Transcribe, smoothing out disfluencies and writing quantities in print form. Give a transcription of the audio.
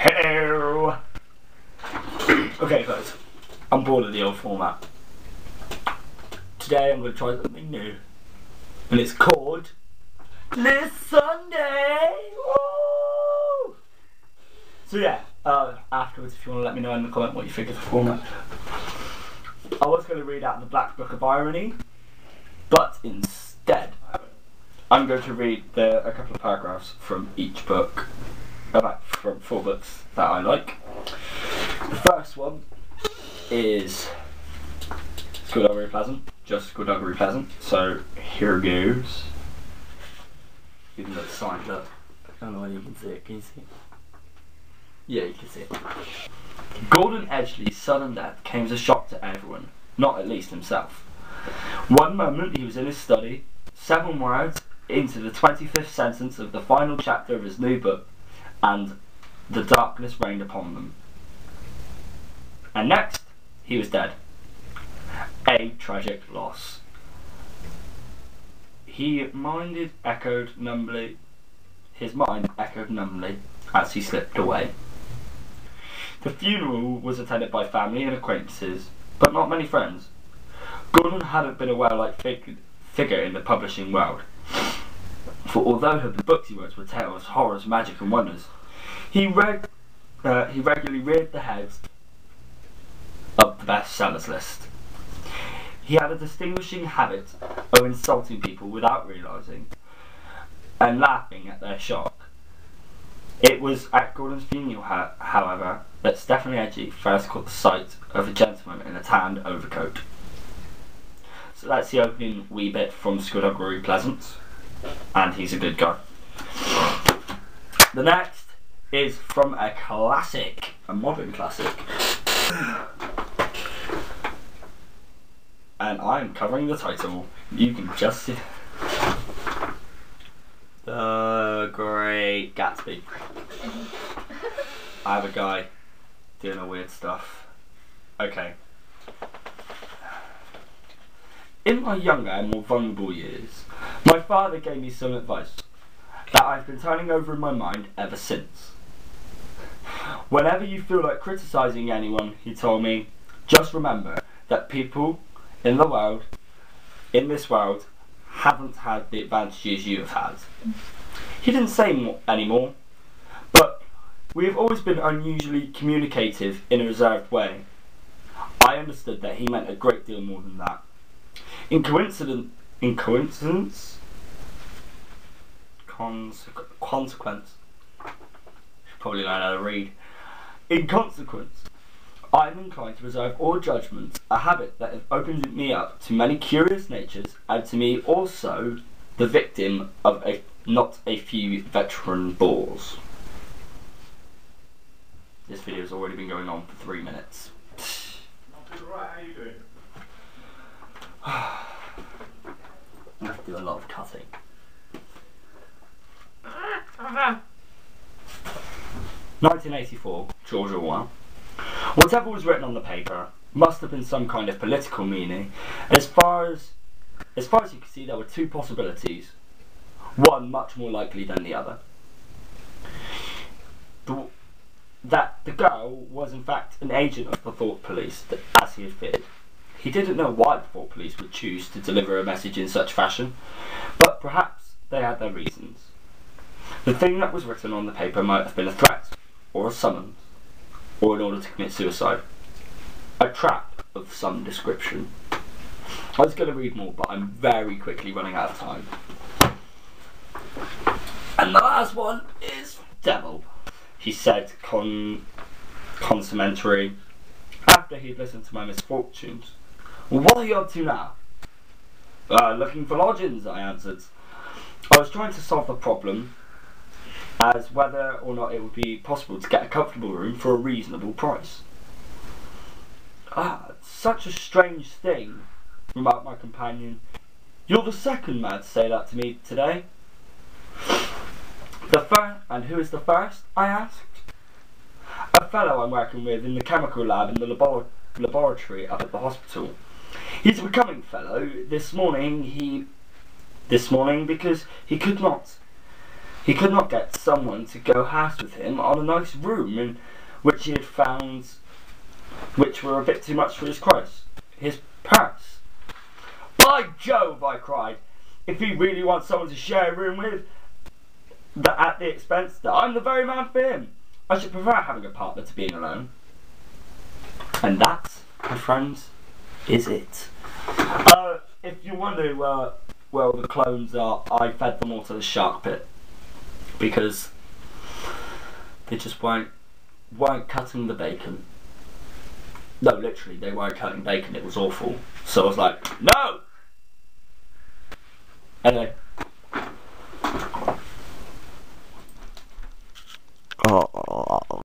Hello! Okay guys, I'm bored of the old format. Today I'm going to try something new. And it's called This Sunday! Woo! So yeah, afterwards if you want to let me know in the comment what you think of the format. I was going to read out the Black Book of Irony, but instead I'm going to read a couple of paragraphs from each book, from 4 books that I like. The first one is Skullduggery Pleasant, just Skullduggery Pleasant, so here goes. Even though it's signed up, I don't know whether you can see it, can you see it? Yeah, you can see it. Gordon Edgley's sudden death came as a shock to everyone, not at least himself. One moment he was in his study, 7 words into the 25th sentence of the final chapter of his new book, and the darkness reigned upon them. And next, he was dead. A tragic loss. His mind echoed numbly as he slipped away. The funeral was attended by family and acquaintances, but not many friends. Gordon hadn't been a well-liked figure in the publishing world, for although the books he wrote were tales, horrors, magic and wonders, he regularly reared the heads of the bestsellers list. He had a distinguishing habit of insulting people without realising, and laughing at their shock. It was at Gordon's funeral, however, that Stephanie Edgley first caught the sight of a gentleman in a tanned overcoat. So that's the opening wee bit from Skullduggery Pleasant, and he's a good guy. The next is from a classic, a modern classic. And I'm covering the title. You can just see The Great Gatsby. I have a guy doing a weird stuff. Okay. In my younger and more vulnerable years, my father gave me some advice that I've been turning over in my mind ever since. Whenever you feel like criticising anyone, he told me, just remember that people in this world, haven't had the advantages you have had. He didn't say any more, but we have always been unusually communicative in a reserved way. I understood that he meant a great deal more than that. Consequence. Probably learn how to read. In consequence, I am inclined to reserve all judgment, a habit that has opened me up to many curious natures, and to me also the victim of not a few veteran bores. This video has already been going on for 3 minutes. Not too right, how you doing? I have to do a lot of cutting. 1984, George Orwell. Whatever was written on the paper must have been some kind of political meaning. As far as you could see, there were 2 possibilities, one much more likely than the other. That the girl was in fact an agent of the Thought Police, as he had feared. He didn't know why the Thought Police would choose to deliver a message in such fashion, but perhaps they had their reasons. The thing that was written on the paper might have been a threat, or a summons, or in order to commit suicide. A trap of some description. I was going to read more, but I'm very quickly running out of time. And the last one is Devil, he said consummentary, after he'd listened to my misfortunes. Well, what are you up to now? Looking for lodgings, I answered. I was trying to solve the problem as whether or not it would be possible to get a comfortable room for a reasonable price. Such a strange thing, remarked my companion. You're the second man to say that to me today. And who is the first? I asked. A fellow I'm working with in the chemical lab in the laboratory up at the hospital. He's a becoming fellow. This morning because he could not he could not get someone to go house with him on a nice room in which he had found, which were a bit too much for his purse. By Jove, I cried, if he really wants someone to share a room with, at the expense, that I'm the very man for him. I should prefer having a partner to being alone. And that, my friends, is it. If you wonder where the clones are, I fed them all to the shark pit. Because they just weren't cutting the bacon. No, literally, they weren't cutting bacon, it was awful. So I was like, no! Anyway.